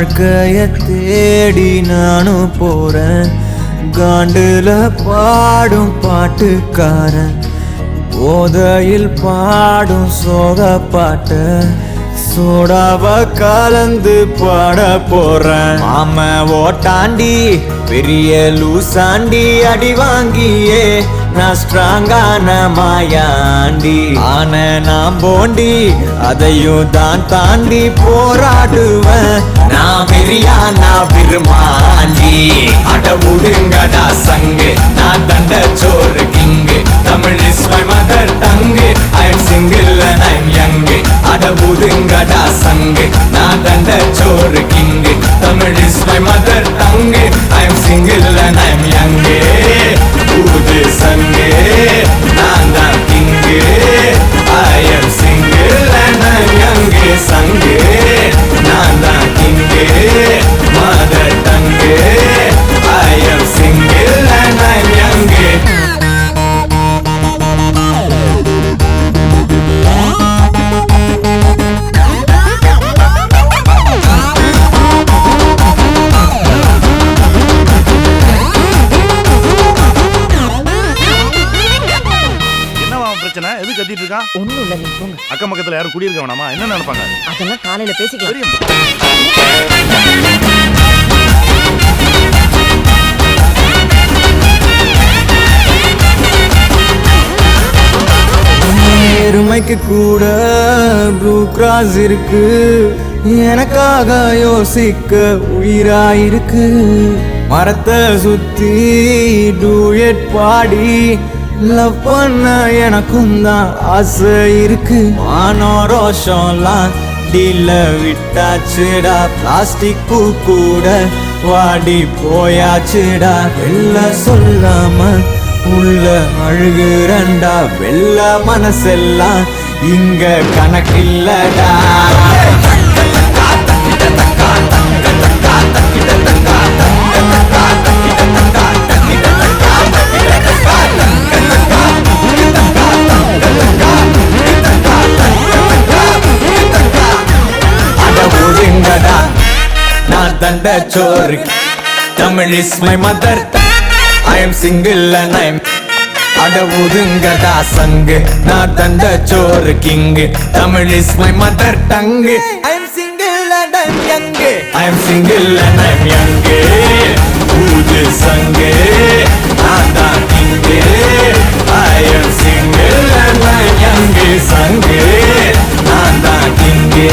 வாழ்க்கைய தேடி நானும் போறேன். காண்டுல பாடும் பாட்டுக்காரன், போதையில் பாடும் சோக பாட்ட சோடாவ கலந்து பாட போறேன். மாம ஓட்டாண்டி பெரிய லூசாண்டி, அடி வாங்கியே நான் ஸ்ட்ராங்கான மாயாண்டி. ஆன நான் போண்டி அதையும் தான் தாண்டி போராடுவேன். நான் வெறியா நான் விரும்மாண்டி, அட உடுங்கடா சங்கு, நான் தண்ட சோறு king. Tamil is my mother tongue, I am single and I'm young. அட உடுங்கடா சங்கு, நான் தண்ட சோறு king. Tamil is my mother tongue, I am single and I'm young. ஊது சங்கு, நான் தான் king. I am single and I'm young. சங்கு, நான் தான் king. Mother tongue, I am single and I'm young. எது கத்திட்டு இருக்கான்? ஒண்ணும் இல்ல, நீ போங்க. அக்கம் பக்கத்துல யாரும் குடியிருக்க வேணாமா? என்ன நினைப்பாங்க? அதெல்லாம் காலையில பேசிக்கலாம். நேர்மைக்கு கூட ப்ளூ கிராஸ் இருக்கு, எனக்காக யோசிக்க உயிராயிருக்கு. மரத்தை சுத்தி டூயட் பாடி லவ் பண்ண எனக்கும் தான் ஆசை இருக்கு. மானோ ரோஷம்லாம் டீல விட்டாச்சுடா, பிளாஸ்டிக் பூ கூட வாடி போயாச்சுடா. வெள்ள சொல்லாம உள்ள அழுகுறண்டா, வெள்ள மனசெல்லாம் இங்க கணக்கில்லடா. நான் தண்ட சோறு, Tamil is my mother, I am single and I'm. அட ஒதுங்கடா சங்கு, நான் தண்ட சோறு king. Tamil is my mother tongue, I am single and I'm young. I am single and I'm young. ஊது சங்கு, நான் தான் king. I am single and I'm young. சங்கு, நான் தான் கிங்கு.